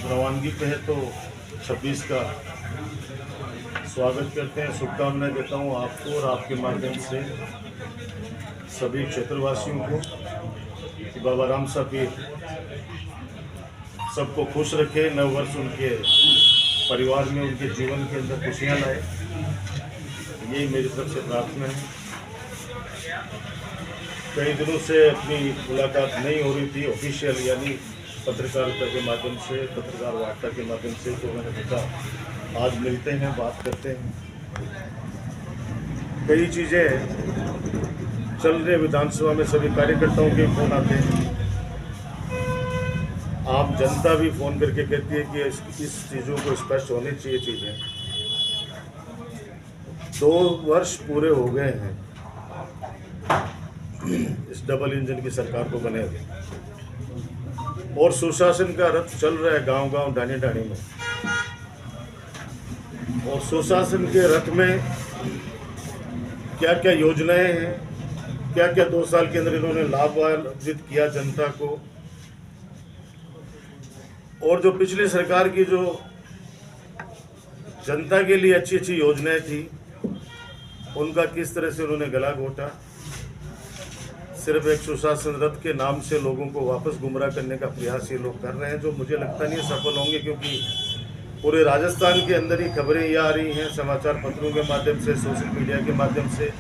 रवानगी पे है तो 26 का स्वागत करते हैं। शुभकामनाएं देता हूं आपको और आपके माध्यम से सभी क्षेत्रवासियों को कि बाबा राम साहब सबको खुश रखे, नव वर्ष उनके परिवार में, उनके जीवन के अंदर खुशियां लाए। यही मेरी तरफ से प्रार्थना है। कई दिनों से अपनी मुलाकात नहीं हो रही थी ऑफिशियल, यानी पत्रकारिता के माध्यम से, पत्रकार वार्ता के माध्यम से, तो मैंने सोचा आज मिलते हैं, बात करते हैं। कई चीज़ें चल रही विधानसभा में, सभी कार्यकर्ताओं के फ़ोन आते हैं, आम जनता भी फ़ोन करके कहती है कि इस चीज़ों को स्पष्ट होनी चाहिए। चीज़ें 2 वर्ष पूरे हो गए हैं इस डबल इंजन की सरकार को बने हुए, और सुशासन का रथ चल रहा है गांव-गांव, ढाणी-ढाणी में। और सुशासन के रथ में क्या क्या योजनाएं हैं, क्या क्या 2 साल के अंदर इन्होंने लाभान्वित किया जनता को, और जो पिछली सरकार की जो जनता के लिए अच्छी अच्छी योजनाएं थी उनका किस तरह से उन्होंने गला घोटा। सिर्फ एक सुशासन रथ के नाम से लोगों को वापस गुमराह करने का प्रयास ये लोग कर रहे हैं, जो मुझे लगता नहीं सफल होंगे, क्योंकि पूरे राजस्थान के अंदर ही खबरें ये आ रही हैं समाचार पत्रों के माध्यम से, सोशल मीडिया के माध्यम से,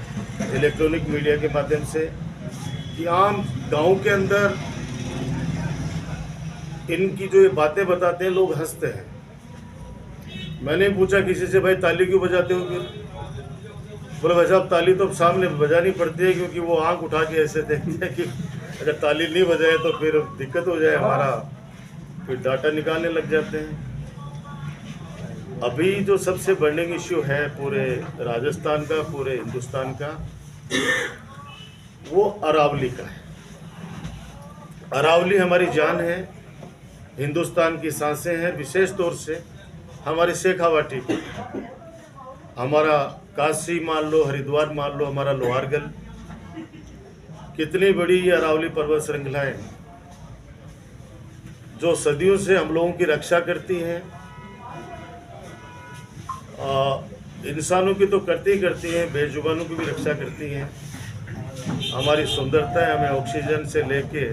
इलेक्ट्रॉनिक मीडिया के माध्यम से, कि आम गांव के अंदर इनकी जो ये बातें बताते हैं लोग हंसते हैं। मैंने पूछा किसी से, भाई ताली क्यों बजाते हो? फिर बोले भाई साहब ताली तो सामने बजानी पड़ती है, क्योंकि वो आंख उठा के ऐसे देखते हैं कि अगर ताली नहीं बजाए तो फिर दिक्कत हो जाए हमारा, फिर डाटा निकालने लग जाते हैं। अभी जो सबसे बर्निंग इश्यू है पूरे राजस्थान का, पूरे हिंदुस्तान का, वो अरावली का है। अरावली हमारी जान है, हिंदुस्तान की सांसें हैं, विशेष तौर से हमारी शेखावाटी, हमारा काशी मान लो, हरिद्वार मान लो, हमारा लोहारगढ़, कितनी बड़ी ये अरावली पर्वत श्रृंखला है जो सदियों से हम लोगों की रक्षा करती हैं। इंसानों की तो करती ही करती हैं, बेजुबानों की भी रक्षा करती हैं। हमारी सुंदरता है, हमें ऑक्सीजन से लेके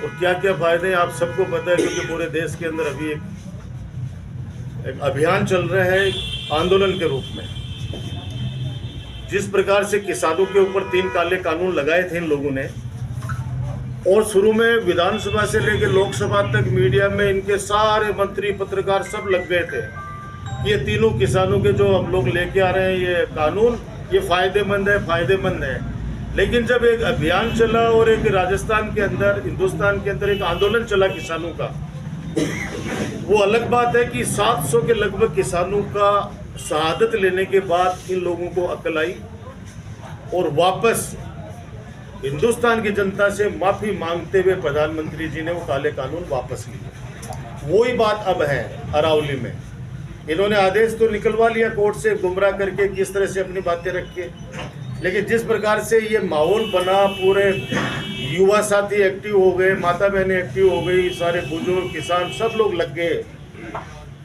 और क्या क्या फायदे हैं आप सबको पता है, क्योंकि पूरे देश के अंदर अभी एक अभियान चल रहा है, आंदोलन के रूप में। जिस प्रकार से किसानों के ऊपर 3 काले कानून लगाए थे इन लोगों ने, और शुरू में विधानसभा से लेकर लोकसभा तक मीडिया में इनके सारे मंत्री, पत्रकार सब लग गए थे, ये तीनों किसानों के जो हम लोग लेके आ रहे हैं ये कानून, ये फायदेमंद है, फायदेमंद है। लेकिन जब एक अभियान चला और एक राजस्थान के अंदर, हिंदुस्तान के अंदर एक आंदोलन चला किसानों का, वो अलग बात है कि 700 के लगभग किसानों का शहादत लेने के बाद इन लोगों को अकल आई और वापस हिंदुस्तान की जनता से माफ़ी मांगते हुए प्रधानमंत्री जी ने वो काले कानून वापस लिए। वही बात अब है अरावली में। इन्होंने आदेश तो निकलवा लिया कोर्ट से, गुमराह करके किस तरह से अपनी बातें रख के, लेकिन जिस प्रकार से ये माहौल बना, पूरे युवा साथी एक्टिव हो गए, माता बहनें एक्टिव हो गई, सारे बुजुर्ग, किसान सब लोग लग गए,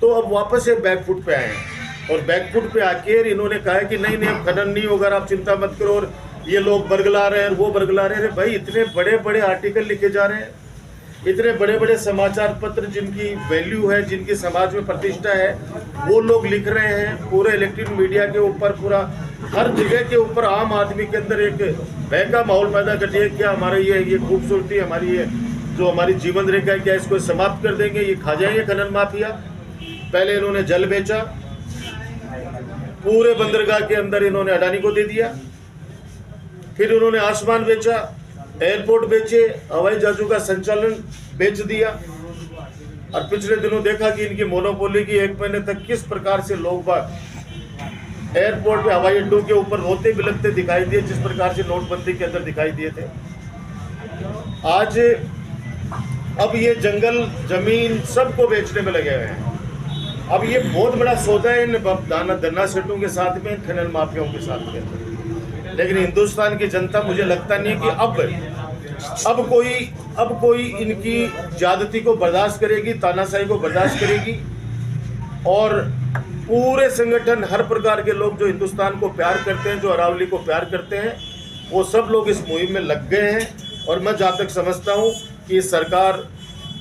तो अब वापस ये बैकफुट पे आए। और बैकफुट पे आके इन्होंने कहा है कि नहीं नहीं अब खनन नहीं होगा, आप चिंता मत करो, और ये लोग बरगला रहे हैं, वो बरगला रहे हैं। भाई इतने बड़े बड़े आर्टिकल लिखे जा रहे हैं, इतने बड़े बड़े समाचार पत्र जिनकी वैल्यू है, जिनकी समाज में प्रतिष्ठा है, वो लोग लिख रहे हैं। पूरे इलेक्ट्रॉनिक मीडिया के ऊपर, पूरा हर जगह के ऊपर आम आदमी के अंदर एक भय का माहौल पैदा कर दिया। क्या हमारा ये खूबसूरती, हमारी ये जो हमारी जीवन रेखा है, क्या इसको समाप्त कर देंगे, ये खा जाएंगे खनन माफिया। पहले इन्होंने जल बेचा, पूरे बंदरगाह के अंदर इन्होंने अडानी को दे दिया, फिर उन्होंने आसमान बेचा, एयरपोर्ट बेचे, हवाई जहाजों का संचालन बेच दिया। और पिछले दिनों देखा कि इनकी मोनोपोली की 1 महीने तक किस प्रकार से लोग बाग एयरपोर्ट पे, हवाई अड्डों के ऊपर रोते बिलखते दिखाई दिए, जिस प्रकार से नोटबंदी के अंदर दिखाई दिए थे। आज अब ये जंगल, जमीन सबको बेचने में लगे हुए हैं। अब ये बहुत बड़ा सौदा है इन धन्ना सेठों के साथ में, खनन माफियाओं के साथ में। लेकिन हिंदुस्तान की जनता, मुझे लगता नहीं कि अब अब कोई इनकी ज्यादती को बर्दाश्त करेगी, तानाशाही को बर्दाश्त करेगी। और पूरे संगठन, हर प्रकार के लोग जो हिंदुस्तान को प्यार करते हैं, जो अरावली को प्यार करते हैं, वो सब लोग इस मुहिम में लग गए हैं। और मैं जहाँ तक समझता हूँ कि सरकार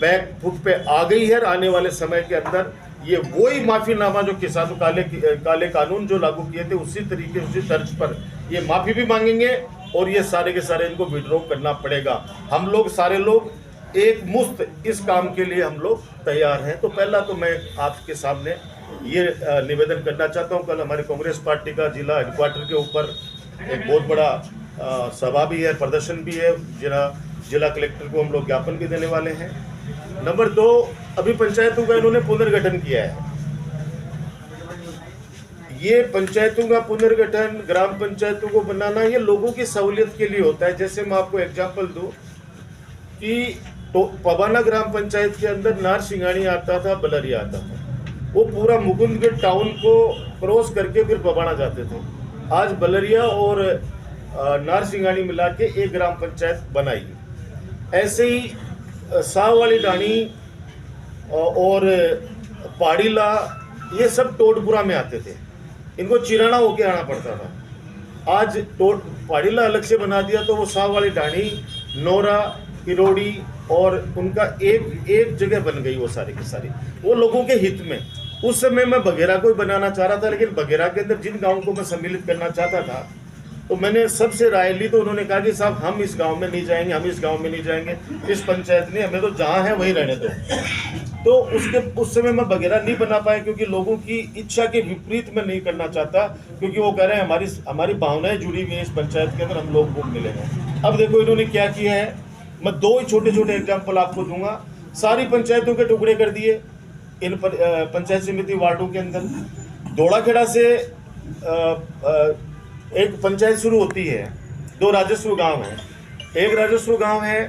बैक फुट पे आ गई है। आने वाले समय के अंदर ये वही माफ़ीनामा जो किसानों काले कानून जो लागू किए थे, उसी तरीके, उसी तर्ज पर ये माफ़ी भी मांगेंगे और ये सारे के सारे इनको विड्रॉ करना पड़ेगा। हम लोग सारे लोग एक मुश्त इस काम के लिए हम लोग तैयार हैं। तो पहला तो मैं आपके सामने ये निवेदन करना चाहता हूँ, कल हमारी कांग्रेस पार्टी का जिला हेडक्वार्टर के ऊपर एक बहुत बड़ा सभा भी है, प्रदर्शन भी है। जिला कलेक्टर को हम लोग ज्ञापन भी देने वाले हैं। नंबर 2, अभी पंचायतों का इन्होंने पुनर्गठन किया है। ये पंचायतों का पुनर्गठन, ग्राम पंचायतों को बनाना, ये लोगों की सहूलियत के लिए होता है। जैसे मैं आपको एग्जांपल दूं कि तो पबाना ग्राम पंचायत के अंदर नार सिंगानी आता था, बलरिया आता था। वो पूरा मुकुंदगढ़ टाउन को क्रॉस करके फिर पबाना जाते थे। आज बलरिया और नार सिंगानी मिला के एक ग्राम पंचायत बनाई। ऐसे ही साव वाली डाणी और पाड़ीला, ये सब टोटपुरा में आते थे। इनको चिराना होके आना पड़ता था। आज पाड़ीला अलग से बना दिया तो वो साव वाली डाणी, नोरा, किरोड़ी और उनका एक जगह बन गई। वो सारी की सारी वो लोगों के हित में। उस समय मैं बघेरा को बनाना चाह रहा था, लेकिन बघेरा के अंदर जिन गाँव को मैं सम्मिलित करना चाहता था, तो मैंने सबसे राय ली। तो उन्होंने कहा कि साहब हम इस गांव में नहीं जाएंगे, हम इस गांव में नहीं जाएंगे, इस पंचायत ने हमें तो जहां है वहीं रहने दो। तो उस समय मैं बघेरा नहीं बना पाया, क्योंकि लोगों की इच्छा के विपरीत मैं नहीं करना चाहता, क्योंकि वो कह रहे हैं हमारी भावनाएं जुड़ी हुई हैं इस पंचायत के अंदर, हम लोग वोट मिलेंगे। अब देखो इन्होंने क्या किया है, मैं 2 ही छोटे छोटे एग्जाम्पल आपको दूंगा। सारी पंचायतों के टुकड़े कर दिए इन पंचायत समिति वार्डों के अंदर। दोड़ाखेड़ा से एक पंचायत शुरू होती है, 2 राजस्व गांव हैं। एक राजस्व गांव है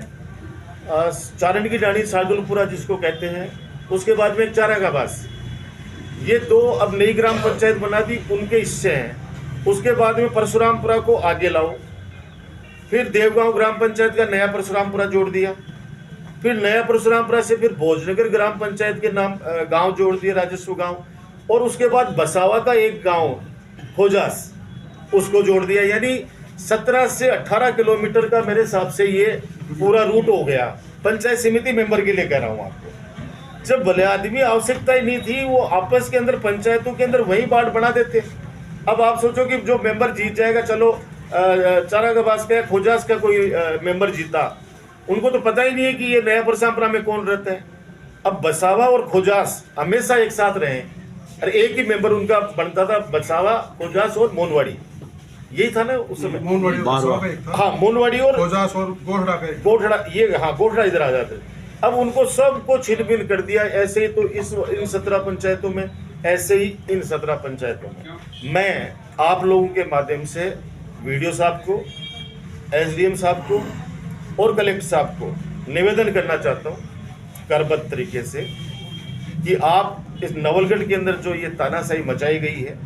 चारण की डाणी, शार्दुलपुरा जिसको कहते हैं। उसके बाद में एक चारागाबास। ये 2 अब नई ग्राम पंचायत बना दी, उनके हिस्से हैं। उसके बाद में परशुरामपुरा को आगे लाओ। फिर देवगांव ग्राम पंचायत का नया परशुरामपुरा जोड़ दिया। फिर नया परशुरामपुरा से फिर भोजनगर ग्राम पंचायत के नाम गांव जोड़ दिए, राजस्व गांव। और उसके बाद बसावा का एक गांव खोजास, उसको जोड़ दिया। यानी 17 से 18 किलोमीटर का मेरे हिसाब से ये पूरा रूट हो गया। पंचायत समिति मेंबर के लिए कह रहा हूँ आपको। जब भले आदमी आवश्यकता ही नहीं थी, वो आपस के अंदर पंचायतों के अंदर वही बांट बना देते। अब आप सोचो कि जो मेंबर जीत जाएगा, चलो चारागाबास का, खोजास का कोई मेंबर जीता, उनको तो पता ही नहीं है कि ये नया परशुरामपुरा में कौन रहता है। अब बसावा और खोजास हमेशा एक साथ रहे, और एक ही मेंबर उनका बनता था, बसावा, खोजास और मोनवाड़ी। यही था ना उस समय, हाँ मोनवाड़ी और खोजास और गोठड़ा, ये हाँ गोठड़ा इधर आ जाते। अब उनको सबको छिन-भिन कर दिया। ऐसे ही तो इन 17 पंचायतों में, ऐसे ही इन 17 पंचायतों में मैं आप लोगों के माध्यम से वीडियो साहब को, एसडीएम साहब को और कलेक्टर साहब को निवेदन करना चाहता हूँ करबद्ध तरीके से कि आप इस नवलगढ़ के अंदर जो ये तानाशाही मचाई गई है,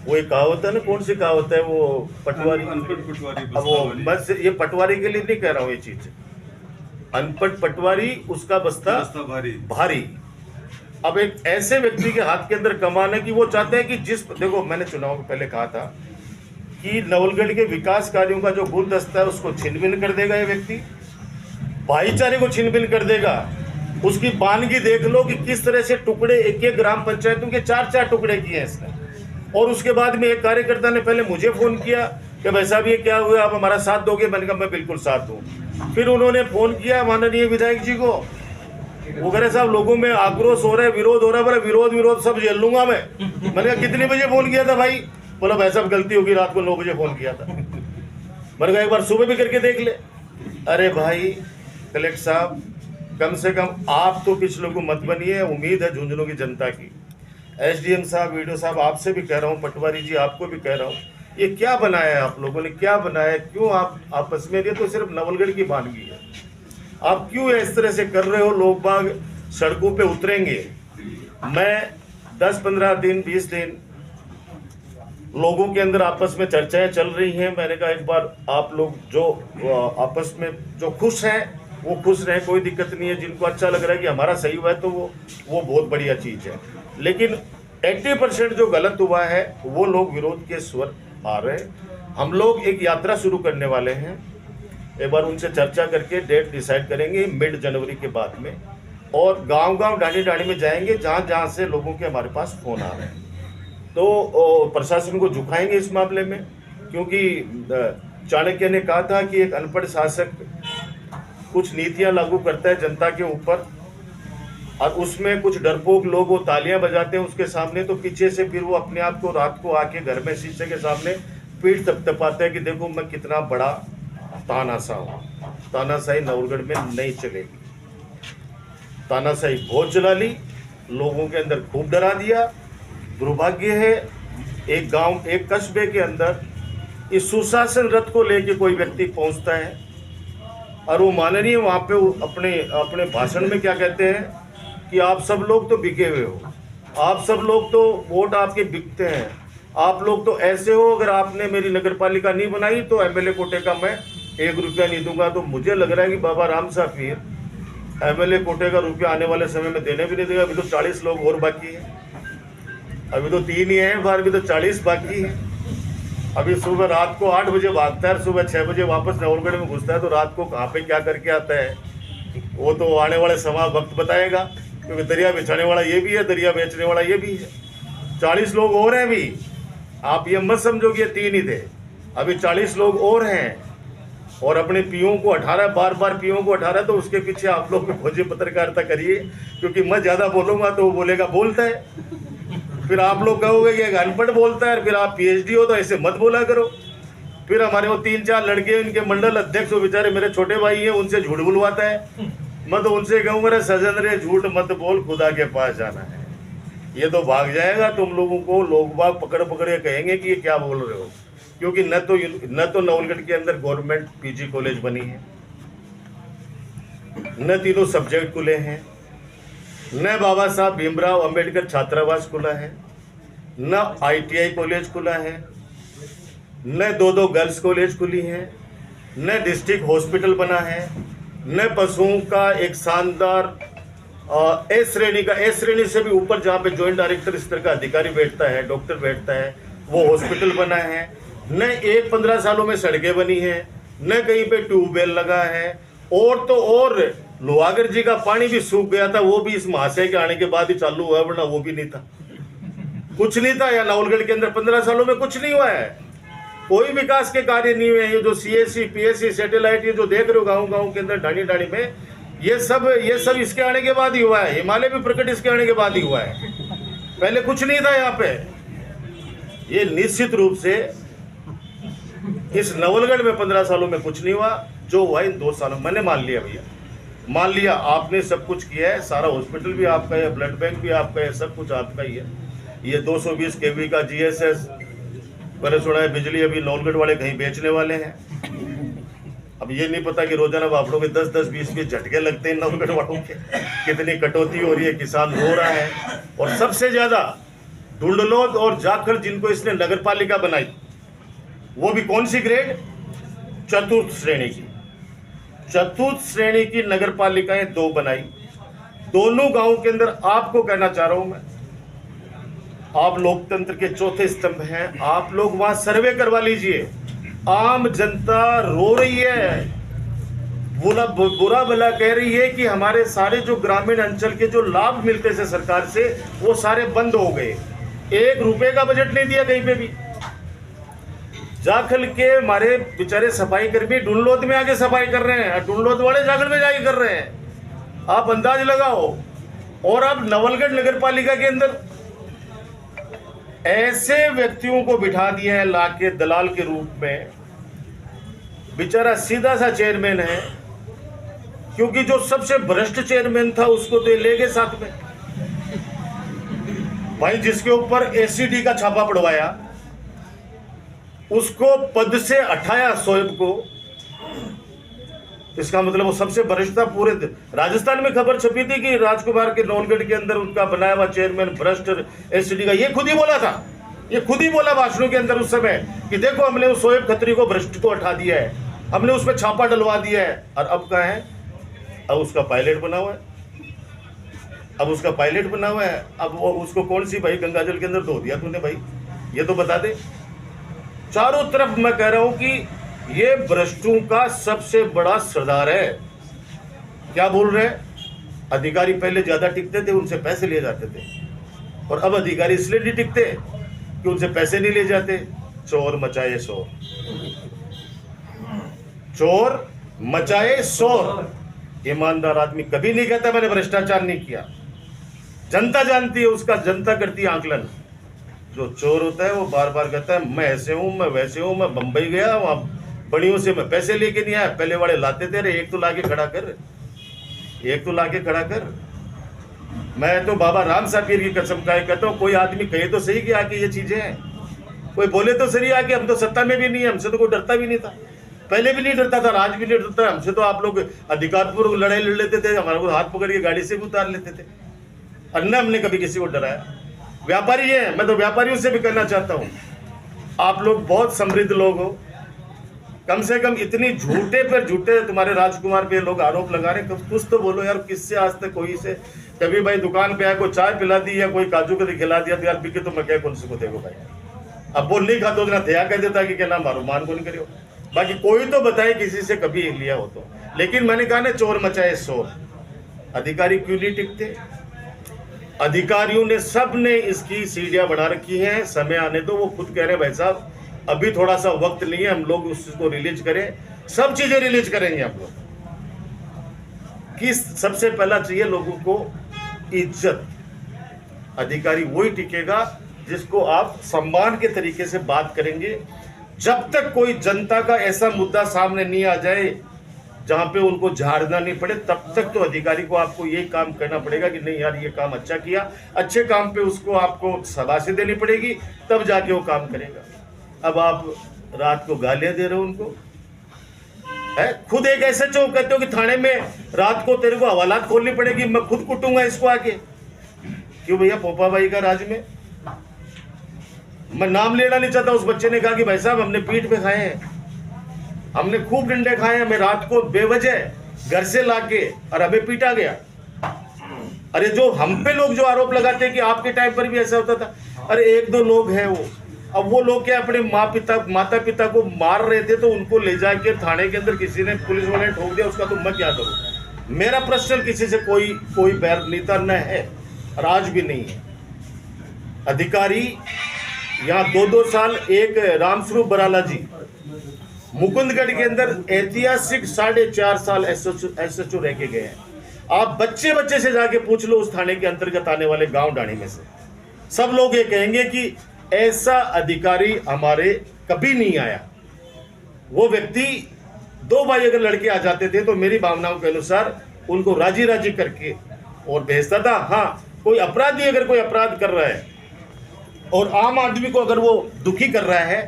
वो एक कहावत है ना, कौन सी कहावत है वो, पटवारी, अब वो बस ये पटवारी के लिए नहीं कह रहा हूँ ये चीज, अनपढ़ पटवारी उसका बस्ता भारी। अब एक ऐसे व्यक्ति के हाथ के अंदर कमान है कि वो चाहते हैं कि देखो मैंने चुनाव के पहले कहा था कि नवलगढ़ के विकास कार्यों का जो गुलदस्ता है उसको छिन-भिन कर देगा ये व्यक्ति, भाईचारे को छिन-भिन कर देगा। उसकी बानगी देख लो कि किस तरह से टुकड़े, एक ग्राम पंचायतों के 4-4 टुकड़े किए हैं इसने। और उसके बाद में एक कार्यकर्ता ने पहले मुझे फोन किया कि भाई साहब ये क्या हुआ, आप हमारा साथ दोगे? मैंने कहा मैं बिल्कुल साथ दूं। फिर उन्होंने फोन किया माननीय विधायक जी को, वो कह रहे साहब लोगों में आक्रोश हो रहा है, विरोध हो रहा है, बोला विरोध सब झेल लूंगा मैं। मैंने कहा कितने बजे फोन किया था भाई? बोला भाई साहब गलती होगी, रात को 9 बजे फोन किया था। मैंने कहा एक बार सुबह भी करके देख ले। अरे भाई कलेक्टर साहब, कम से कम आप तो पिछलों को मत बनिए, उम्मीद है झुंझुनू की जनता की। एसडीएम साहब, वीडियो साहब, आपसे भी कह रहा हूँ, पटवारी जी आपको भी कह रहा हूँ, ये क्या बनाया है आप लोगों ने, क्या बनाया, क्यों आप आपस में, ये तो सिर्फ नवलगढ़ की बानगी है, आप क्यों इस तरह से कर रहे हो? लोग बाग सड़कों पे उतरेंगे। मैं 10-15 दिन 20 दिन लोगों के अंदर आपस में चर्चाएं चल रही हैं। मैंने कहा एक बार आप लोग जो आपस में जो खुश हैं वो खुश रहें, कोई दिक्कत नहीं है। जिनको अच्छा लग रहा है कि हमारा सही हुआ है तो वो बहुत बढ़िया चीज़ है। लेकिन 80% जो गलत हुआ है वो लोग विरोध के स्वर आ रहे हैं। हम लोग एक यात्रा शुरू करने वाले हैं, एक बार उनसे चर्चा करके डेट डिसाइड करेंगे मिड जनवरी के बाद में, और गांव-गांव डाणी-डाणी में जाएंगे जहां से लोगों के हमारे पास फ़ोन आ रहे हैं। तो प्रशासन को झुकाएंगे इस मामले में, क्योंकि चाणक्य ने कहा था कि एक अनपढ़ शासक कुछ नीतियां लागू करता है जनता के ऊपर, और उसमें कुछ डरपोक लोग वो तालियां बजाते हैं उसके सामने, तो पीछे से फिर वो अपने आप को रात को आके घर में शीशे के सामने पीठ थपथपाता है कि देखो मैं कितना बड़ा तानाशाह हूँ। तानाशाही नवलगढ़ में नहीं चलेगी। तानाशाही बहुत चला ली, लोगों के अंदर खूब डरा दिया। दुर्भाग्य है एक गांव एक कस्बे के अंदर इस सुशासन रथ को लेके कोई व्यक्ति पहुंचता है और वो माननीय वहाँ पे अपने अपने भाषण में क्या कहते हैं कि आप सब लोग तो बिके हुए हो, आप सब लोग तो वोट आपके बिकते हैं, आप लोग तो ऐसे हो, अगर आपने मेरी नगर पालिका नहीं बनाई तो एमएलए कोटे का मैं 1 रुपया नहीं दूंगा। तो मुझे लग रहा है कि बाबा राम साहब फिर एमएलए कोटे का रुपया आने वाले समय में देने भी नहीं देगा। अभी तो 40 लोग और बाकी है, अभी तो 3 ही हैं, अभी तो 40 बाकी है। अभी सुबह रात को 8 बजे भागता है, सुबह 6 बजे वापस नवलगढ़ में घुसता है, तो रात को कहाँ पे क्या करके आता है वो तो आने वाले समय वक्त बताएगा, क्योंकि दरिया बिछाने वाला ये भी है, दरिया बेचने वाला ये भी है। 40 लोग और हैं अभी, आप ये मत समझो कि ये 3 ही थे, अभी 40 लोग और हैं। और अपने पीओ को 18 बार पीओ को 18, तो उसके पीछे आप लोग खोजी पत्रकारिता करिए, क्योंकि मैं ज़्यादा बोलूँगा तो वो बोलेगा बोलता है, फिर आप लोग कहोगे कि एक अनपढ़ बोलता है, फिर आप पीएचडी हो तो ऐसे मत बोला करो। फिर हमारे वो 3-4 लड़के इनके मंडल अध्यक्ष, वो बेचारे मेरे छोटे भाई हैं, उनसे झूठ बुलवाता है। मैं तो उनसे कहूँगा रे सजन रे झूठ मत बोल, खुदा के पास जाना है। ये तो भाग जाएगा, तुम लोगों को लोग बाग पकड़ के कहेंगे कि ये क्या बोल रहे हो, क्योंकि न तो नवलगढ़ के अंदर गवर्नमेंट पीजी कॉलेज बनी है, न तीनों सब्जेक्ट खुले हैं, न बाबा साहब भीमराव अंबेडकर छात्रावास खुला है, न आईटीआई कॉलेज खुला है, न 2 गर्ल्स कॉलेज खुली हैं, न डिस्ट्रिक्ट हॉस्पिटल बना है, न पशुओं का एक शानदार ए श्रेणी से भी ऊपर जहाँ पे जॉइंट डायरेक्टर स्तर का अधिकारी बैठता है, डॉक्टर बैठता है, वो हॉस्पिटल बना है, न 15 सालों में सड़कें बनी हैं, न कहीं पे ट्यूबवेल लगा है, और तो और लोहागर जी का पानी भी सूख गया था, वो भी इस महाशय के आने के बाद ही चालू हुआ, वरना वो भी नहीं था, कुछ नहीं था। या नवलगढ़ के अंदर 15 सालों में कुछ नहीं हुआ है, कोई विकास के कार्य नहीं हुए हैं। ये जो सीएससी पीएससी सैटेलाइट ये जो देख रहे हो गाँव के अंदर डाणी में, ये सब इसके आने के बाद ही हुआ है। हिमालय भी प्रकट इसके आने के बाद ही हुआ है, पहले कुछ नहीं था यहाँ पे। ये निश्चित रूप से इस नवलगढ़ में 15 सालों में कुछ नहीं हुआ, जो हुआ इन 2 सालों मैंने मान लिया भैया, मान लिया आपने सब कुछ किया है, सारा हॉस्पिटल भी आपका है, ब्लड बैंक भी आपका है, सब कुछ आपका ही है। ये 220 kV का जीएसएस मैंने सुना है बिजली अभी नवलगढ़ वाले कहीं बेचने वाले हैं। अब ये नहीं पता कि रोजाना बापड़ों में 10-10 20-20 झटके लगते हैं नवलगढ़ वालों के, कितनी कटौती हो रही है, किसान रो रहा है। और सबसे ज्यादा ढूंढलोद और जाखल जिनको इसने नगर पालिका बनाई, वो भी कौन सी ग्रेड, 4th श्रेणी की, 4th श्रेणी की नगर पालिकाएं 2 बनाई, दोनों गांवों के अंदर। आपको कहना चाह रहा हूं मैं, आप लोकतंत्र के 4थे स्तंभ हैं, आप लोग वहां सर्वे करवा लीजिए। आम जनता रो रही है, बुरा भला कह रही है कि हमारे सारे जो ग्रामीण अंचल के जो लाभ मिलते थे सरकार से, वो सारे बंद हो गए। 1 रुपए का बजट नहीं दिया कहीं पे भी। जाखल के हमारे बेचारे सफाई कर्मी ढूंढलोद में आके सफाई कर रहे हैं, ढूंढलोद वाले जाखल में जाके कर रहे हैं, आप अंदाज लगाओ। और अब नवलगढ़ नगर पालिका के अंदर ऐसे व्यक्तियों को बिठा दिया है लाके दलाल के रूप में, बेचारा सीधा सा चेयरमैन है, क्योंकि जो सबसे भ्रष्ट चेयरमैन था उसको तो ले गए साथ में भाई, जिसके ऊपर एसीडी का छापा पड़वाया, उसको पद से हटाया शोएब को। इसका मतलब वो सबसे भ्रष्ट था। पूरे राजस्थान में खबर छपी थी कि राजकुमार के नवलगढ़ के अंदर उनका बनाया हुआ चेयरमैन भ्रष्ट एसीडी का, ये खुद ही बोला था, ये खुद ही बोला भाषणों के अंदर उस समय कि देखो हमने उस शोएब खत्री को भ्रष्ट को हटा दिया है, हमने उस पर छापा डलवा दिया है। और अब कहाँ है? अब उसका पायलट बना हुआ है, अब उसका पायलट बना हुआ है। अब वो उसको कौन सी भाई गंगाजल के अंदर धो दिया तूने भाई, ये तो बता दे। चारों तरफ मैं कह रहा हूं कि ये भ्रष्टों का सबसे बड़ा सरदार है। क्या बोल रहे हैं? अधिकारी पहले ज्यादा टिकते थे, उनसे पैसे लिए जाते थे, और अब अधिकारी इसलिए नहीं टिकते कि उनसे पैसे नहीं ले जाते। चोर मचाए शोर, चोर मचाए शोर। ईमानदार आदमी कभी नहीं कहता मैंने भ्रष्टाचार नहीं किया। जनता जानती है उसका, जनता करती है आंकलन। जो चोर होता है वो बार बार कहता है मैं ऐसे हूं, मैं वैसे हूं, मैं बंबई गया, वहां बड़ियों से मैं पैसे लेके नहीं आया। पहले वाले लाते थे, अरे एक तो लाके खड़ा कर, एक तो लाके खड़ा कर। मैं तो बाबा राम साहब की कसम का कहता हूँ, कोई आदमी कहे तो सही कि आके ये चीजें हैं, कोई बोले तो सही आके हम तो सत्ता में भी नहीं है, हमसे तो कोई डरता भी नहीं था, पहले भी नहीं डरता था, आज भी नहीं डरता। हमसे तो आप लोग अधिकारपूर्वक लड़ाई लड़ लेते थे, हमारे को हाथ पकड़ के गाड़ी से भी उतार लेते थे, और न हमने कभी किसी को डराया। व्यापारी है, मैं तो व्यापारियों से भी कहना चाहता हूँ, आप लोग बहुत समृद्ध लोग हो, कम से कम इतनी झूठे पर झूठे तुम्हारे राजकुमार पे लोग आरोप लगा रहे, कुछ तो बोलो यार। किससे आज तक कोई से कभी भाई दुकान पे आया, कोई चाय पिला दी या कोई काजू कतली खिला दिया तो यार बिके तो मैं क्या कौन से को देखो भाई। अब बोल नहीं खाता ना थया कह देता कि क्या नाम मारो मान को नहीं करियो। बाकी कोई तो बताए किसी से कभी लिया हो तो। लेकिन मैंने कहा ना चोर मचाए शोर। अधिकारी क्यों नहीं टिकते? अधिकारियों ने सब ने इसकी सीढ़ियां बढ़ा रखी हैं। समय आने दो, वो खुद कह रहे हैं भाई साहब अभी थोड़ा सा वक्त नहीं है, हम लोग उसको रिलीज करें, सब चीजें रिलीज करेंगे हम लोग। कि सबसे पहला चाहिए लोगों को इज्जत। अधिकारी वही टिकेगा जिसको आप सम्मान के तरीके से बात करेंगे। जब तक कोई जनता का ऐसा मुद्दा सामने नहीं आ जाए जहां पे उनको झाड़ना नहीं पड़े, तब तक तो अधिकारी को आपको यही काम करना पड़ेगा कि नहीं यार ये काम अच्छा किया। अच्छे काम पे उसको आपको शाबाशी देनी पड़ेगी, तब जाके वो काम करेगा। अब आप रात को गालियां दे रहे हो उनको, है? खुद एक ऐसे चो कहते हो कि थाने में रात को तेरे को हवालात खोलनी पड़ेगी, मैं खुद कुटूंगा इसको आके। क्यों भैया? पोपा भाई का राज में मैं नाम लेना नहीं चाहता। उस बच्चे ने कहा कि भाई साहब हमने पीठ पे खाए हैं, हमने खूब डंडे खाए हैं, मैं रात को बेवजह घर से लाके और हमें पीटा गया। अरे जो हम पे लोग जो आरोप लगाते हैं कि आपके टाइम पर भी ऐसा होता था, अरे एक दो लोग हैं वो, अब वो लोग क्या अपने माता पिता को मार रहे थे तो उनको ले जाके थाने के अंदर किसी ने पुलिस वाले ने ठोक दिया, उसका तो मैं क्या करूं? मेरा पर्सनल किसी से कोई बैर नहीं था, न है और आज भी नहीं है। अधिकारी यहाँ 2-2 साल, एक रामस्वरूप बराला जी मुकुंदगढ़ के अंदर ऐतिहासिक 4.5 साल SHO रह के गए हैं। आप बच्चे से जाके पूछ लो उस थाने के अंतर्गत आने वाले गांव डाणी में से, सब लोग ये कहेंगे कि ऐसा अधिकारी हमारे कभी नहीं आया। वो व्यक्ति 2 भाई अगर लड़के आ जाते थे तो मेरी भावनाओं के अनुसार उनको राजी करके और भेजता था। हाँ, कोई अपराधी अगर कोई अपराध कर रहा है और आम आदमी को अगर वो दुखी कर रहा है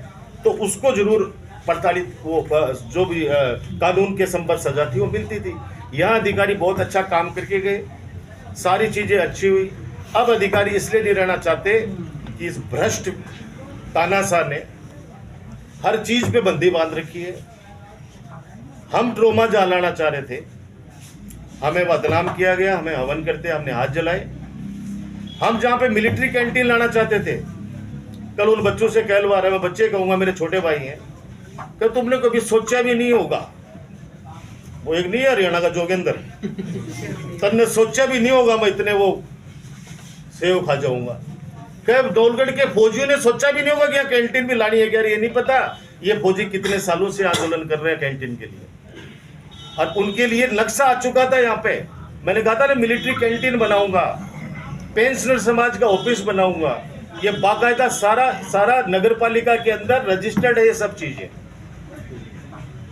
तो उसको जरूर प्रताड़ित, वो जो भी कानून के संबद्ध सजा थी वो मिलती थी। यहाँ अधिकारी बहुत अच्छा काम करके गए, सारी चीजें अच्छी हुई। अब अधिकारी इसलिए नहीं रहना चाहते कि इस भ्रष्ट तानाशाह ने हर चीज पे बंदी बांध रखी है। हम ट्रोमा जलाना चाह रहे थे, हमें बदनाम किया गया, हमें हवन करते हमने हाथ जलाए। हम जहां पे मिलिट्री कैंटीन लाना चाहते थे, कल उन बच्चों से कहलवा रहा है, मैं बच्चे कहूंगा मेरे छोटे भाई हैं, कि तुमने कभी सोचा भी नहीं होगा, वो एक नहीं है हरियाणा का जोगेंद्र, तुमने सोचा भी नहीं होगा मैं इतने वो सेव खा जाऊंगा। कब डोलगढ़ के फौजियों ने सोचा भी नहीं होगा कि यहाँ कैंटीन भी लानी है क्या? ये नहीं पता ये फौजी कितने सालों से आंदोलन कर रहे हैं कैंटीन के लिए, और उनके लिए नक्शा आ चुका था। यहाँ पे मैंने कहा था ना मिलिट्री कैंटीन बनाऊंगा, पेंशनर समाज का ऑफिस बनाऊंगा, ये बाकायदा सारा नगर पालिका के अंदर रजिस्टर्ड है ये सब चीजें,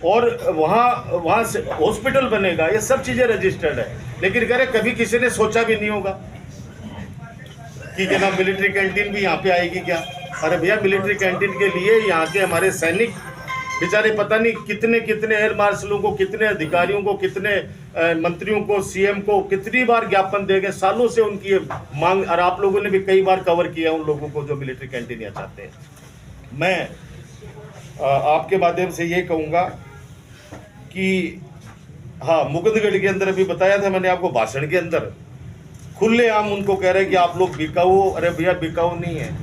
और वहाँ से हॉस्पिटल बनेगा, ये सब चीजें रजिस्टर्ड है। लेकिन कह रहे कभी किसी ने सोचा भी नहीं होगा कि क्या नाम मिलिट्री कैंटीन भी यहाँ पे आएगी क्या? अरे भैया मिलिट्री कैंटीन के लिए यहाँ के हमारे सैनिक बेचारे पता नहीं कितने कितने एयर मार्शलों को, कितने अधिकारियों को, कितने मंत्रियों को, सीएम को कितनी बार ज्ञापन दे गए, सालों से उनकी मांग। और आप लोगों ने भी कई बार कवर किया उन लोगों को जो मिलिट्री कैंटीन चाहते हैं। मैं आपके माध्यम से ये कहूँगा कि हाँ, मुकुंदगढ़ के अंदर अभी बताया था मैंने आपको भाषण के अंदर, खुलेआम उनको कह रहे हैं कि आप लोग बिकाऊ। अरे भैया, बिकाऊ नहीं है,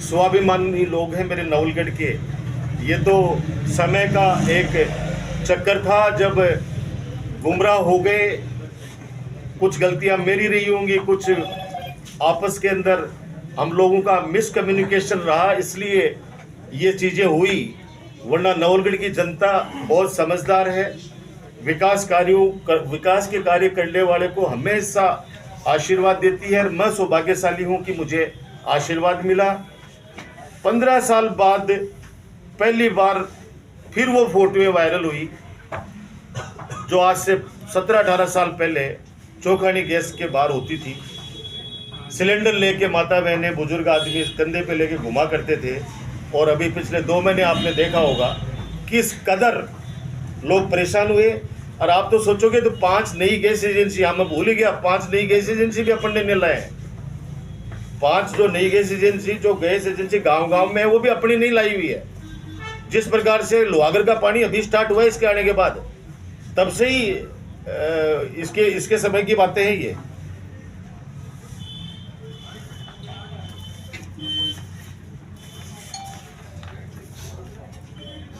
स्वाभिमानी लोग हैं मेरे नवलगढ़ के। ये तो समय का एक चक्कर था जब गुमराह हो गए, कुछ गलतियां मेरी रही होंगी, कुछ आपस के अंदर हम लोगों का मिसकम्युनिकेशन रहा, इसलिए ये चीज़ें हुई। वरना नवलगढ़ की जनता बहुत समझदार है, विकास के कार्य करने वाले को हमेशा आशीर्वाद देती है। और मैं सौभाग्यशाली हूँ कि मुझे आशीर्वाद मिला। 15 साल बाद पहली बार फिर वो फोटोएं वायरल हुई जो आज से 17-18 साल पहले चौखानी गैस के बाहर होती थी। सिलेंडर लेके माता बहनें, बुजुर्ग आदमी कंधे पे लेके घुमा करते थे। और अभी पिछले 2 महीने आपने देखा होगा किस कदर लोग परेशान हुए। और आप तो सोचोगे तो 5 नई गैस एजेंसी, हाँ मैं भूल ही गया, 5 नई गैस एजेंसी भी अपन ने लाए हैं। 5 जो नई गैस एजेंसी गांव-गांव में है, वो भी अपनी नहीं लाई हुई है। जिस प्रकार से लोहागढ़ का पानी अभी स्टार्ट हुआ है इसके आने के बाद, तब से ही इसके समय की बातें हैं ये।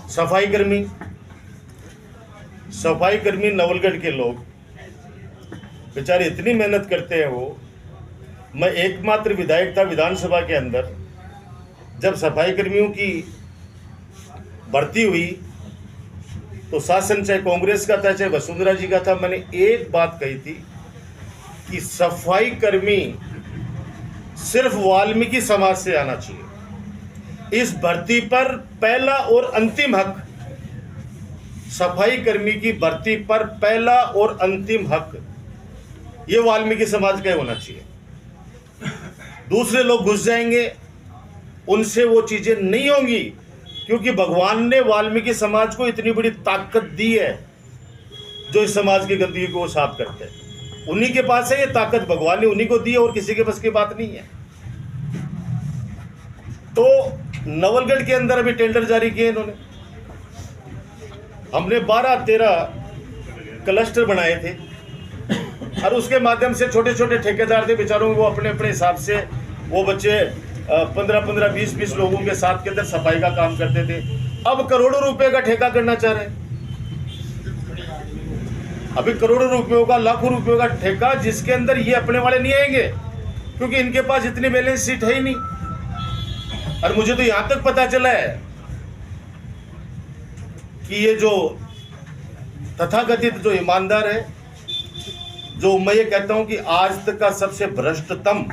सफाई कर्मी नवलगढ़ के लोग बेचारे इतनी मेहनत करते हैं। वो मैं एकमात्र विधायक था विधानसभा के अंदर, जब सफाई कर्मियों की भर्ती हुई तो शासन चाहे कांग्रेस का था चाहे वसुंधरा जी का था, मैंने एक बात कही थी कि सफाई कर्मी सिर्फ वाल्मीकि समाज से आना चाहिए। इस भर्ती पर पहला और अंतिम हक, सफाई कर्मी की भर्ती पर पहला और अंतिम हक ये वाल्मीकि समाज का होना चाहिए। दूसरे लोग घुस जाएंगे, उनसे वो चीजें नहीं होंगी, क्योंकि भगवान ने वाल्मीकि समाज को इतनी बड़ी ताकत दी है जो इस समाज की गंदगी को साफ करते हैं। उन्हीं के पास है ये ताकत, भगवान ने उन्हीं को दी है और किसी के बस की बात नहीं है। तो नवलगढ़ के अंदर अभी टेंडर जारी किए इन्होंने, हमने 12-13 क्लस्टर बनाए थे और उसके माध्यम से छोटे छोटे ठेकेदार थे बेचारों, वो अपने अपने हिसाब से वो बच्चे 15-15, 20-20 लोगों के साथ के अंदर सफाई का काम करते थे। अब करोड़ों रुपए का ठेका करना चाह रहे हैं। अभी करोड़ों रुपयों का, लाखों रुपयों का ठेका, जिसके अंदर ये अपने वाले नहीं आएंगे क्योंकि इनके पास इतनी बैलेंस शीट है ही नहीं। और मुझे तो यहां तक पता चला है कि ये जो तथाकथित जो ईमानदार है, जो मैं ये कहता हूं कि आज तक का सबसे भ्रष्टतम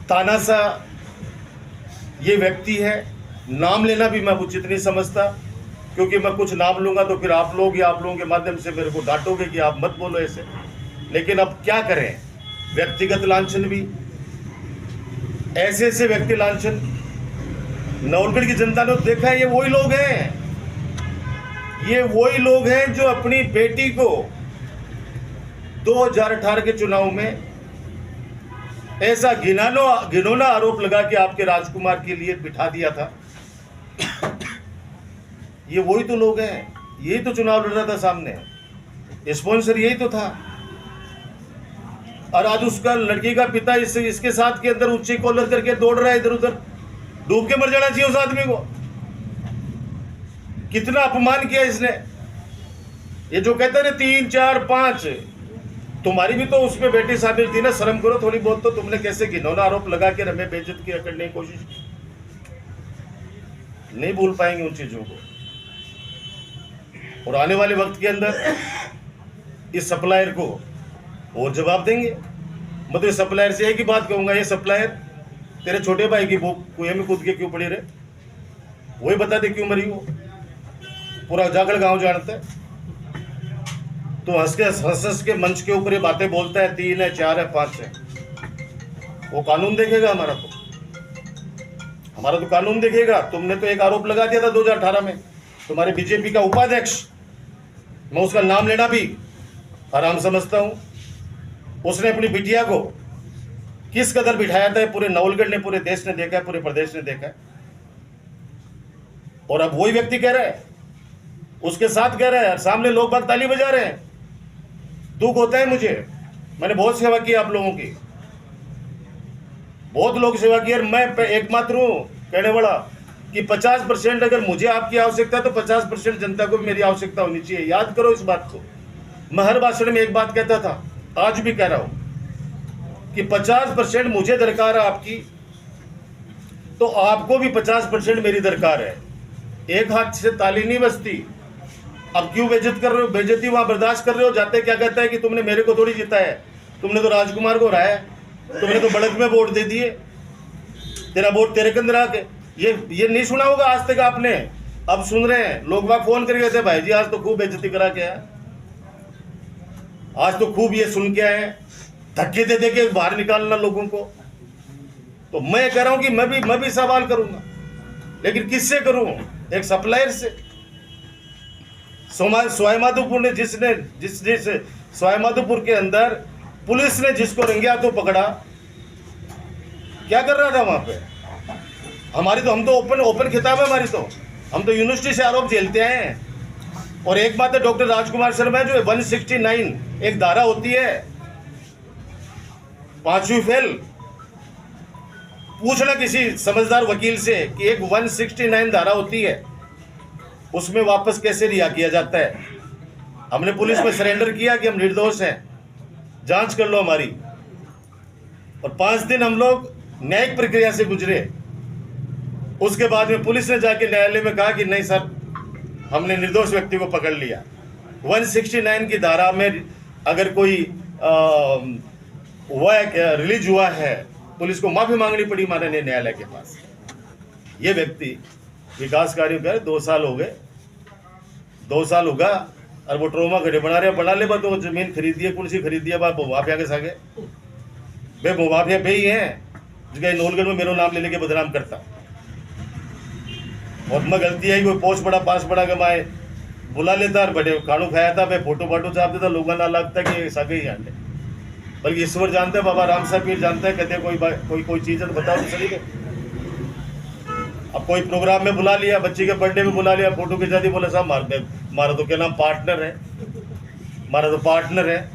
तानाशाह ये व्यक्ति है। नाम लेना भी मैं उचित नहीं समझता, क्योंकि मैं कुछ नाम लूंगा तो फिर आप लोग या आप लोगों के माध्यम से मेरे को डांटोगे कि आप मत बोलो ऐसे। लेकिन अब क्या करें, व्यक्तिगत लांछन भी, ऐसे व्यक्ति लांछन नवलगढ़ की जनता ने देखा है। ये वही लोग हैं जो अपनी बेटी को 2018 के चुनाव में ऐसा घिनौना आरोप लगा के आपके राजकुमार के लिए बिठा दिया था। ये वही तो लोग हैं, यही तो चुनाव लड़ रहा था सामने, स्पॉन्सर यही तो था। और आज उसका लड़की का पिता इसके साथ के अंदर ऊंची कॉलर करके दौड़ रहा है इधर उधर, डूब के मर जाना चाहिए उस आदमी को। कितना अपमान किया इसने। ये जो कहते हैं 3, 4, 5, तुम्हारी भी तो उसमें बेटी शामिल थी ना, शर्म करो थोड़ी बहुत। तो तुमने कैसे घिनौना आरोप लगा के हमें बेइज्जत किया करने की कोशिश की। नहीं भूल पाएंगे उन चीजों को। और आने वाले वक्त के अंदर इस सप्लायर को और जवाब देंगे। मैं तो इस सप्लायर से एक ही बात कहूंगा, ये सप्लायर तेरे छोटे भाई की वो कुएं में कूद के क्यों पड़ी रहे, वही बता दे क्यों मरी वो। पूरा जागड़ गांव जानता है। तो हंस के मंच के ऊपर ये बातें बोलता है, 3 है, 4 है, 5 है। वो कानून देखेगा हमारा। तो हमारा तो कानून देखेगा। तुमने तो एक आरोप लगा दिया था 2018 में, तुम्हारे बीजेपी का उपाध्यक्ष, मैं उसका नाम लेना भी आराम समझता हूं, उसने अपनी बिटिया को किस कदर बिठाया था, पूरे नवलगढ़ ने, पूरे देश ने देखा है, पूरे प्रदेश ने देखा है। और अब वही व्यक्ति कह रहा है, उसके साथ कह रहा है, सामने लोग बाग ताली बजा रहे हैं। दुख होता है मुझे, मैंने बहुत सेवा की आप लोगों की, बहुत लोग सेवा की, और मैं एकमात्र हूं कहने वाला कि 50% अगर मुझे आपकी आवश्यकता है तो 50% जनता को भी मेरी आवश्यकता होनी चाहिए। याद करो इस बात को। मैं हर भाषण में एक बात कहता था, आज भी कह रहा हूं कि 50% मुझे दरकार है आपकी, तो आपको भी 50% मेरी दरकार है। एक हाथ से ताली नहीं बजती। अब क्यों बेइज्जत कर रहे हो? बेइज्जती वहां बर्दाश्त कर रहे हो। जाते क्या कहता है कि तुमने मेरे को थोड़ी जीता है, तुमने तो राजकुमार को हराया, तुमने तो बड़क में वोट दे दिए, तेरा वोट तेरे के अंदर आके। ये नहीं सुना होगा आज तक आपने, अब सुन रहे हैं लोग। वहां फोन कर गए थे, भाई जी आज तो खूब बेइज्जती करा के आए, आज तो खूब ये सुन के आए, धक्के दे दे के बाहर निकालना लोगों को। तो मैं कह रहा हूं कि मैं भी सवाल करूंगा, लेकिन किससे करूं? एक सप्लायर से। सवाईमाधोपुर ने जिस सवाईमाधोपुर के अंदर पुलिस ने जिसको रंगे हाथों पकड़ा, क्या कर रहा था वहां पे? हमारी तो, हम तो ओपन खिताब है हमारी, तो हम तो यूनिवर्सिटी से आरोप झेलते हैं। और एक बात है, डॉक्टर राजकुमार शर्मा, जो 169 एक धारा होती है, 5वीं फेल, पूछना किसी समझदार वकील से कि एक 169 धारा होती है, उसमें वापस कैसे रिहा किया जाता है। हमने पुलिस में सरेंडर किया कि हम निर्दोष हैं, जांच कर लो हमारी। और 5 दिन हम लोग न्यायिक प्रक्रिया से गुजरे। उसके बाद में पुलिस ने जाके न्यायालय में कहा कि नहीं सर, हमने निर्दोष व्यक्ति को पकड़ लिया। 169 की धारा में अगर कोई रिलीज हुआ है, पुलिस को माफी मांगनी पड़ी माननीय न्यायालय के पास। ये व्यक्ति विकास कार्य कर 2 साल हो गए, 2 साल होगा, और वो ट्रोमा घड़े बना ले। तो जमीन खरीदी है, कुर्सी खरीदी है, मुआफिया के सागे वे मुआफिया पे ही हैं, जगह नौलगढ़ में मेरा नाम ले लेके बदनाम करता। और मैं गलती आई, कोई पोस्ट बड़ा पास बड़ा कमाए बुला लेता, और बड़े खानू खाया था, मैं फोटो छाप देता, लोगों ना लगता कि सागे ही आंटे। बल्कि ईश्वर जानते हैं, बाबा राम साहब पीर जानते हैं, कहते कोई चीज़ है तो बताओ तो सही है। अब कोई प्रोग्राम में बुला लिया, बच्चे के बर्थडे में बुला लिया, फोटो खिंचा दी, बोले साहब हमारा तो क्या नाम पार्टनर है, हमारा तो पार्टनर है।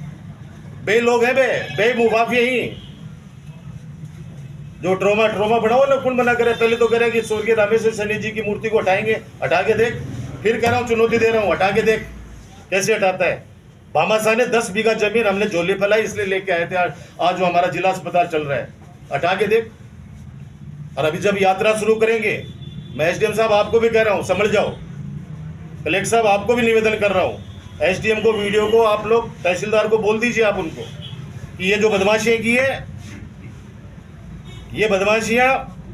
बे लोग हैं, बे मुआफिया ही, जो ट्रोमा बनाओ ना, कौन बना करे। पहले तो कह रहे कि स्वर्गीय रामेश्वर सैनी जी की मूर्ति को हटाएंगे, हटा के देख। फिर कह रहा हूँ, चुनौती दे रहा हूँ, हटा के देख कैसे हटाता है। भामाशाह ने 10 बीघा जमीन हमने झोली फैलाई इसलिए लेके आए थे, आज जो हमारा जिला अस्पताल चल रहा है, हटा के देख। और अभी जब यात्रा शुरू करेंगे, मैं एसडीएम साहब आपको भी कह रहा हूँ, समझ जाओ। कलेक्टर साहब आपको भी निवेदन कर रहा हूँ, एसडीएम को, वीडियो को आप लोग तहसीलदार को बोल दीजिए आप उनको कि ये जो बदमाशियाँ की है, ये बदमाशियाँ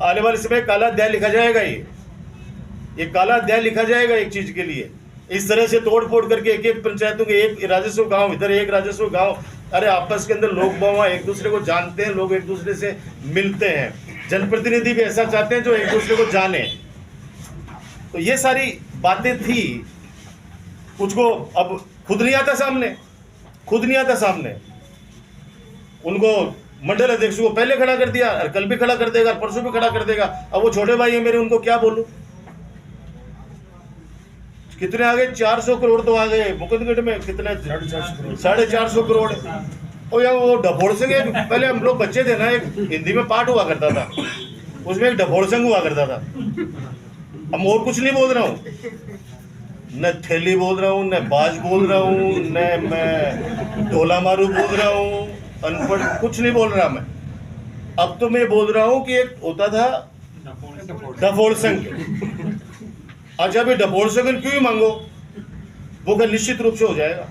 आने वाले समय काला अध्याय लिखा जाएगा। ये काला अध्याय लिखा जाएगा एक चीज के लिए। इस तरह से तोड़ फोड़ करके एक पंचायतों के एक राजस्व गांव, इधर एक राजस्व गांव, अरे आपस के अंदर लोग वहाँ एक दूसरे को जानते हैं, लोग एक दूसरे से मिलते हैं। जनप्रतिनिधि भी ऐसा चाहते हैं जो एक दूसरे को जाने। तो ये सारी बातें थी, कुछ को अब खुद नहीं आता सामने, उनको मंडल अध्यक्ष को पहले खड़ा कर दिया, और कल भी खड़ा कर देगा, परसों भी खड़ा कर देगा। अब वो छोटे भाई है मेरे, उनको क्या बोलूं। कितने आ गए? 400 करोड़ तो आ गए मुकुंदगढ़ में। कितने? 450 करोड़। और यार वो ढपोड़ सिंह, पहले हम लोग बच्चे थे ना, एक हिंदी में पाठ हुआ करता था, उसमें एक ढपोड़ सिंह हुआ करता था। अब और कुछ नहीं बोल रहा हूँ, न थैली बोल रहा हूँ, न बाज बोल रहा हूँ, न मैं ढोला मारू बोल रहा हूँ, अनपढ़ कुछ नहीं बोल रहा मैं। अब तो मैं बोल रहा हूँ कि एक होता था ढपोड़ सिंह। अच्छा भाई ढपोड़ सिंह क्यों ही मांगो, वो क्या निश्चित रूप से हो जाएगा।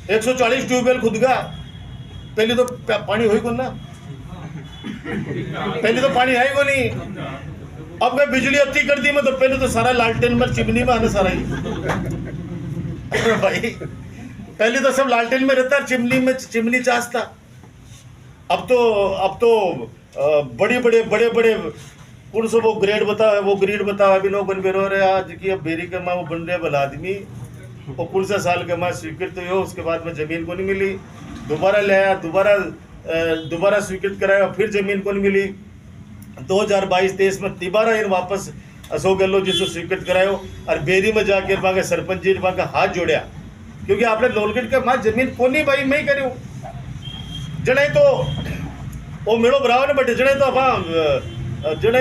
140 ट्यूबवेल खुद का, पहले तो पानी हो ही को ना, पहले तो पानी है ही को नहीं। अब मैं बिजली अति कर दी मैं, तो पहले तो सारा लालटेन में चिमनी में आना सारा ही। भाई पहले तो सब लालटेन में रहता, चिमनी चाचता। अब तो बड़े बड़े पुरुष वो ग्रेड बता अभी लोग बन बेरो रहे आज की अब बेरी के माँ वो बन रहे भला आदमी वो कुल सा साल के माँ स्वीकृत हो उसके बाद में ज़मीन को नहीं मिली, दोबारा ले आया, दोबारा स्वीकृत कराया, फिर ज़मीन को नहीं मिली। 2022-23 में तिबारा इन वापस अशोक गहलोत जी से स्वीकृत करायो और बेरी में जाकर वहाँ के सरपंच जी वहाँ का हाथ जोड़ा क्योंकि आपने लोलगढ़ के माँ जमीन को नहीं भाई मैं ही करूँ जड़े तो वो मेड़ो बराबर ने बटे जड़े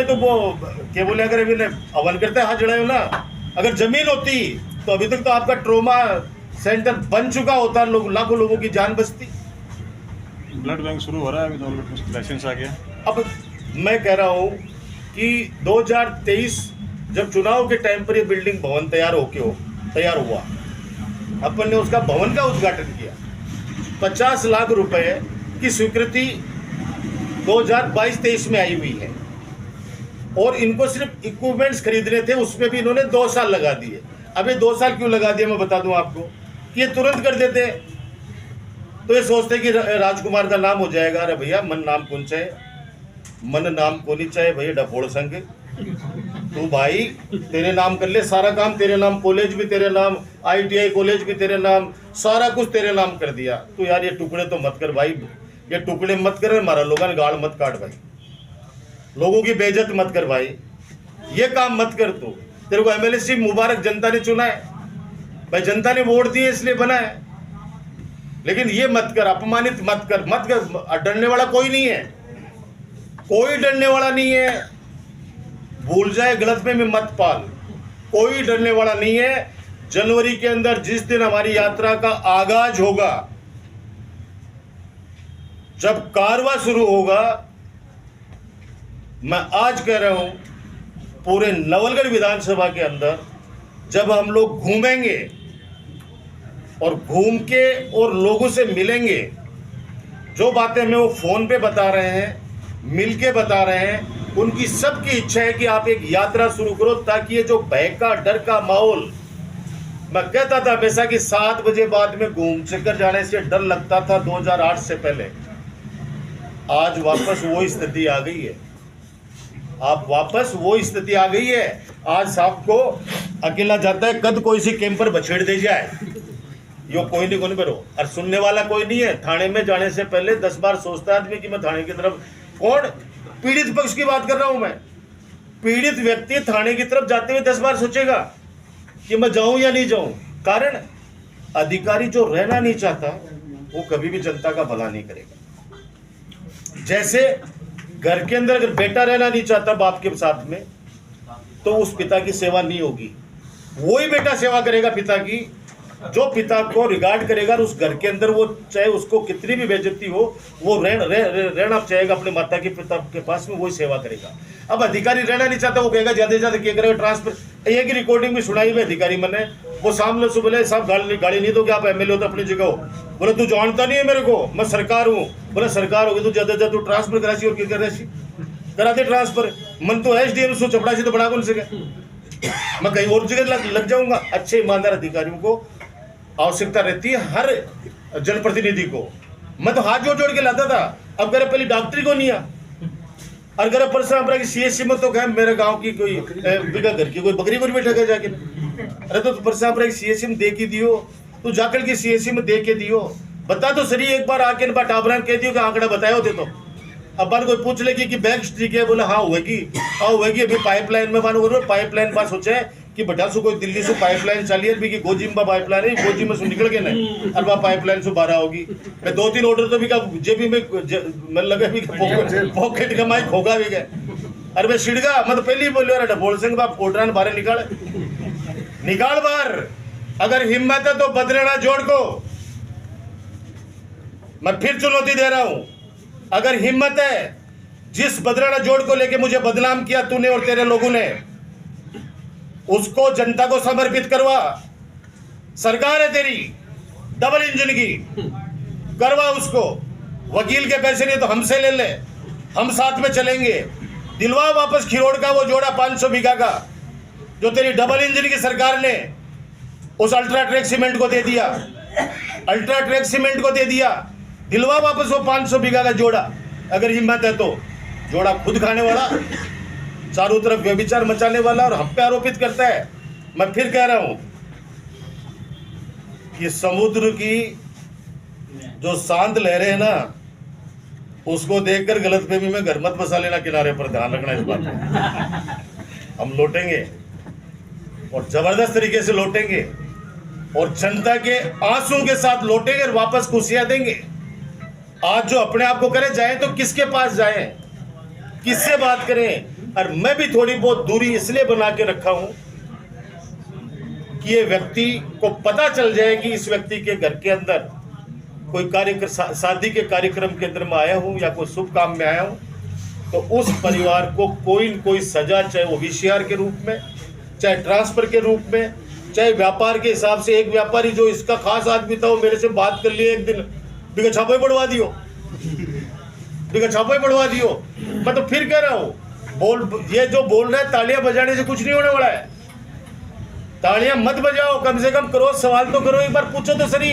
तो वो क्या बोले अगर अभी अवन करते हाथ जड़ाए ना, अगर जमीन होती तो अभी तक तो आपका ट्रोमा सेंटर बन चुका होता, लोग लाखों लोगों की जान बचती। ब्लड बैंक शुरू हो रहा है अभी तो लाइसेंस आ गया। अब मैं कह रहा हूँ कि 2023 जब चुनाव के टाइम पर ये बिल्डिंग भवन तैयार हुआ अपन ने उसका भवन का उद्घाटन किया, 50 लाख रुपए की स्वीकृति 2022-23 में आई हुई है और इनको सिर्फ इक्विपमेंट्स खरीदने थे, उसमें भी इन्होंने 2 साल लगा दिए। अब ये 2 साल क्यों लगा दिए मैं बता दूं आपको कि ये तुरंत कर देते तो ये सोचते कि राजकुमार का नाम हो जाएगा। अरे भैया मन नाम कौन चाहे, मन नाम को नहीं चाहे भैया डफोड़ संघ तू भाई तेरे नाम कर ले, सारा काम तेरे नाम, कॉलेज भी तेरे नाम, ITI कॉलेज भी तेरे नाम, सारा कुछ तेरे नाम कर दिया। तो यार ये टुकड़े तो मत कर भाई, ये टुकड़े मत कर, हमारा लोगों ने गाड़ मत काट भाई, लोगों की बेइज्जत मत कर भाई, ये काम मत कर। तू तेरे को MLA सीट मुबारक जनता ने चुना है भाई, जनता ने वोट दिए इसलिए बना है, लेकिन ये मत कर, अपमानित मत कर। डरने वाला कोई नहीं है, कोई डरने वाला नहीं है, भूल जाए गलतफहमी मत पाल, कोई डरने वाला नहीं है। जनवरी के अंदर जिस दिन हमारी यात्रा का आगाज होगा, जब कारवां शुरू होगा, मैं आज कह रहा हूं पूरे नवलगढ़ विधानसभा के अंदर जब हम लोग घूमेंगे और घूम के और लोगों से मिलेंगे, जो बातें हमें वो फोन पे बता रहे हैं, मिल के बता रहे हैं, उनकी सबकी इच्छा है कि आप एक यात्रा शुरू करो ताकि ये जो भय का डर का माहौल, मैं कहता था हमेशा कि 7 बजे बाद में घूम चक्कर जाने से डर लगता था 2008 से पहले, आज वापस वो स्थिति आ गई है। आप वापस वो स्थिति आ गई है। आज साहब को अकेला जाता है, कद कोई सी कैंपर बछेड़ दे जाए, यो कोई नहीं कोई बेरो, और सुनने वाला कोई नहीं है। थाने में जाने से पहले 10 बार सोचता है आदमी कि मैं थाने की तरफ, कौन पीड़ित पक्ष की बात कर रहा हूं मैं, पीड़ित व्यक्ति थाने की तरफ जाते हुए 10 बार सोचेगा कि मैं जाऊं या नहीं जाऊं। कारण अधिकारी जो रहना नहीं चाहता वो कभी भी जनता का भला नहीं करेगा। जैसे घर के अंदर अगर बेटा रहना नहीं चाहता बाप के साथ में, तो उस पिता की सेवा नहीं होगी। वही बेटा सेवा करेगा पिता की, जो पिता को रिगार्ड करेगा, और उस घर के अंदर वो चाहे उसको कितनी भी बेइज्जती हो, वो रहना चाहेगा अपने माता के पिता के पास में, वही सेवा करेगा। अब अधिकारी रहना नहीं चाहता, वो कहेगा ज्यादा से ज्यादा क्या करेगा, ट्रांसफर। ये की रिकॉर्डिंग भी सुनाई हुई अधिकारी मैंने, वो सामने से बोले साहब गाड़ी नहीं दोगे, आप MLA हो तो अपनी जगह हो। बोले तू जानता नहीं है मेरे को, मैं सरकार हूँ। बोले सरकार होगी तो ज्यादा से ज्यादा तू ट्रांसफर करासी और क्या करासी, करा दे ट्रांसफर। मन तो SDM सो चपड़ा से तो बड़ा कौन से, मैं कहीं और जगह लग जाऊंगा। अच्छे ईमानदार अधिकारियों को आवश्यकता रहती है, हर जनप्रतिनिधि को। मैं तो हाथ जोड़ जोड़ के लाता था, अब मेरे पहले डॉक्टरी को नहीं आ, और अगर परसों की CSC में तो कहे मेरे गांव की कोई बिगा घर की कोई बकरी को बैठा गया जाके, अरे तो परसों CSC में दे के दियो, तू जाकर के CSC में दे के दियो, बता तो सही एक बार आके टाबरा कह दियो कि आंकड़ा बताए होते तो। अब बार कोई पूछ लेगी कि बैंक ठीक है, बोले हाँ होगी, अभी पाइपलाइन में बानो पाइपलाइन बात सोचे कि बटा सु कोई दिल्ली से पाइपलाइन चली है कि गोजी में पाइपलाइन है, गोजी में से निकल के नहीं, और वह पाइपलाइन से बारह होगी। मैं 2-3 ऑर्डर तो भी का जेबी में लगे भी पॉकेट कमाई खोगा भी गए, अरे मैं छिड़गा, मैं तो पहले ही बोलियो अरे बोल सिंह बाप ऑर्डर बाहर निकाल बाहर। अगर हिम्मत है तो बदलेना जोड़ को, मैं फिर चुनौती दे रहा हूं, अगर हिम्मत है, जिस बदलाना जोड़ को लेके मुझे बदनाम किया तूने और तेरे लोगों ने, उसको जनता को समर्पित करवा। सरकार है तेरी डबल इंजन की, करवा उसको। वकील के पैसे नहीं तो हमसे ले ले, हम साथ में चलेंगे। दिलवा वापस खिरोड़ का वो जोड़ा 500 बीघा का, जो तेरी डबल इंजन की सरकार ने उस अल्ट्राट्रेक सीमेंट को दे दिया, अल्ट्राट्रेक सीमेंट को दे दिया। दिलवा वापस वो 500 बीघा का जोड़ा, अगर हिम्मत है तो। जोड़ा खुद खाने वाला, चारों तरफ व्यभिचार मचाने वाला, और हम पे आरोपित करता है। मैं फिर कह रहा हूं कि समुद्र की जो शांत लहरें हैं ना, उसको देखकर गलतफहमी में घर मत बसा लेना किनारे पर, ध्यान रखना इस बात में। हम लौटेंगे और जबरदस्त तरीके से लौटेंगे और जनता के आंसू के साथ लौटेंगे और वापस खुशियां देंगे। आज जो अपने आप को करे जाए तो किसके पास जाए, किससे बात करें? और मैं भी थोड़ी बहुत दूरी इसलिए बना के रखा हूं कि ये व्यक्ति को पता चल जाए कि इस व्यक्ति के घर के अंदर कोई शादी के कार्यक्रम के अंदर में आया हूं या कोई शुभ काम में आया हूं, तो उस परिवार को कोई न कोई सजा, चाहे वो VCR के रूप में, चाहे ट्रांसफर के रूप में, चाहे व्यापार के हिसाब से। एक व्यापारी जो इसका खास आदमी था वो मेरे से बात कर लिए एक दिन, बिगा छापा ही बढ़वा दियो, बिगा छापा ही बढ़वा दियो। मैं तो फिर कह रहा हूँ, ये जो बोल रहा है तालियां बजाने से कुछ नहीं होने वाला है। तालियां मत बजाओ, कम से कम करो, सवाल तो करो, एक बार पूछो तो सही।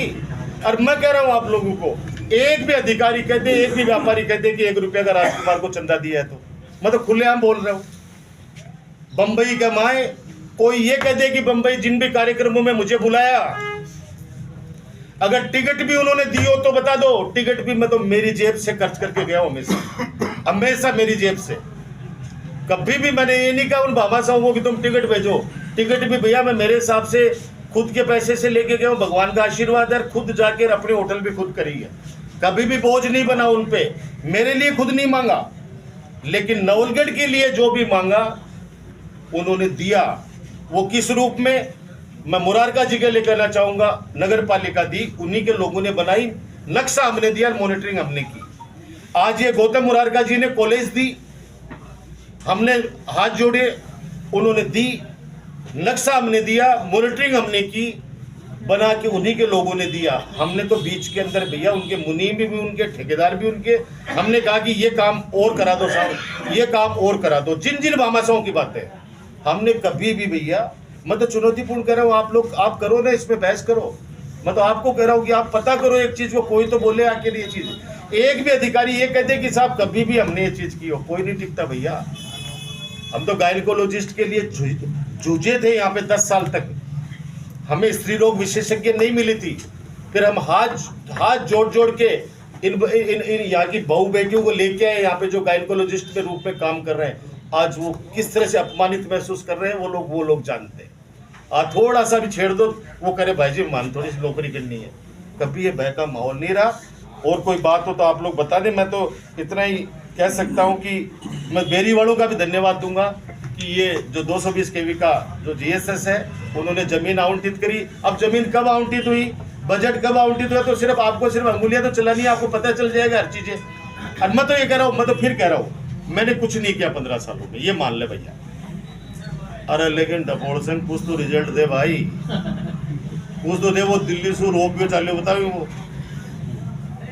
और मैं कह रहा हूं आप लोगों को, एक भी अधिकारी कहते, एक भी व्यापारी कहते कि 1 रुपया का राजकुमार को चंदा दिया है, तो मैं तो खुलेआम बोल रहा हूं। बंबई का माए कोई ये कहते कि बंबई जिन भी कार्यक्रमों में मुझे बुलाया, अगर टिकट भी उन्होंने दी हो तो बता दो। टिकट भी मैं तो मेरी जेब से खर्च करके गया हूं, हमेशा मेरी जेब से। कभी भी मैंने ये नहीं कहा उन भामा साहब को कि तुम टिकट भेजो। टिकट भी भैया मैं मेरे हिसाब से खुद के पैसे से लेके गया हूँ, भगवान का आशीर्वाद है। खुद जाकर अपने होटल भी खुद करी है, कभी भी बोझ नहीं बना उन पे। मेरे लिए खुद नहीं मांगा, लेकिन नवलगढ़ के लिए जो भी मांगा उन्होंने दिया। वो किस रूप में, मैं मुरारका जी के लिए कहना चाहूंगा, नगर पालिका दी, उन्हीं के लोगों ने बनाई, नक्शा हमने दिया, मॉनिटरिंग हमने की। आज ये गौतम मुरारका जी ने कॉलेज दी, हमने हाथ जोड़े, उन्होंने दी, नक्शा हमने दिया, मॉनिटरिंग हमने की, बना के उन्हीं के लोगों ने दिया। हमने तो बीच के अंदर भैया उनके मुनीम भी उनके, ठेकेदार भी उनके, हमने कहा कि ये काम और करा दो साहब, ये काम और करा दो। जिन जिन भामाशाहों की बातें हमने कभी भी भैया, मैं तो चुनौतीपूर्ण कह रहा हूँ, आप लोग आप करो ना, इसमें बहस करो। मैं तो आपको कह रहा हूँ कि आप पता करो एक चीज को, कोई तो बोले आके ये चीज। एक भी अधिकारी ये कहते कि साहब कभी भी हमने ये चीज की हो, कोई नहीं टिकता भैया। हम तो गायनिकोलॉजिस्ट के लिए जूझे थे यहाँ पे 10 साल तक, हमें स्त्री रोग विशेषज्ञ नहीं मिली थी। फिर हम हाथ जोड़ के इन यहाँ की बहू बेटियों को लेके आए यहाँ पे, जो गायनिकोलॉजिस्ट के रूप में काम कर रहे हैं। आज वो किस तरह से अपमानित महसूस कर रहे हैं वो लोग जानते हैं। थोड़ा सा भी छेड़ दो, वो करे भाई जी मान थोड़ी सी नौकरी करनी है। कभी ये भय का माहौल नहीं रहा। और कोई बात हो तो आप लोग बता दें। मैं तो इतना ही कह सकता हूं कि मैं बेरी वालों का भी धन्यवाद दूंगा कि ये जो 220 केवी का जो GSS है, उन्होंने जमीन आवंटित करी। अब जमीन कब आवंटित हुई, बजट कब आवंटित हुआ, तो सिर्फ आपको सिर्फ अंगुलियां तो चलानी है, आपको पता चल जाएगा हर चीजें। और मैं तो ये कह रहा हूँ, मैं तो फिर कह रहा हूँ, मैंने कुछ नहीं किया 15 सालों में, ये मान ले भैया। अरे लेकिन डपोड़ सिंह कुछ तो रिजल्ट दे भाई, कुछ तो दे। वो दिल्ली से रोपवे चालू बताओ, वो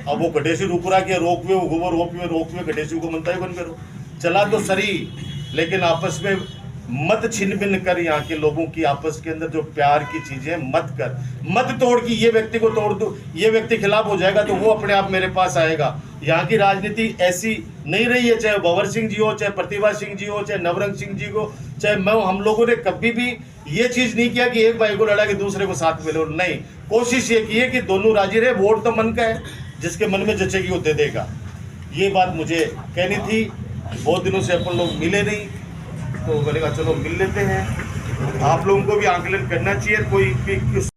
अब वो कटेसी रुकरा के रोपवे रोपवे कटेसी को मनता ही बन करो, चला तो सही, लेकिन आपस में मत छिन भिन कर। यहाँ के लोगों की आपस के अंदर जो प्यार की चीजें मत कर, मत तोड़ की ये व्यक्ति को तोड़ दो, ये व्यक्ति खिलाफ हो जाएगा तो वो अपने आप मेरे पास आएगा। यहाँ की राजनीति ऐसी नहीं रही है, चाहे भंवर सिंह जी हो, चाहे प्रतिभा सिंह जी हो, चाहे नवरंग सिंह जी को, चाहे मैं, हम लोगों ने कभी भी ये चीज नहीं किया कि एक भाई को लड़ा के दूसरे को साथ मिले। नहीं, कोशिश ये की है कि दोनों राजी रहे। वोट तो मन का है, जिसके मन में जचेगी वो दे देगा। ये बात मुझे कहनी थी। बहुत दिनों से अपन लोग मिले नहीं, तो बोलेगा चलो मिल लेते हैं। आप लोगों को भी आकलन करना चाहिए। कोई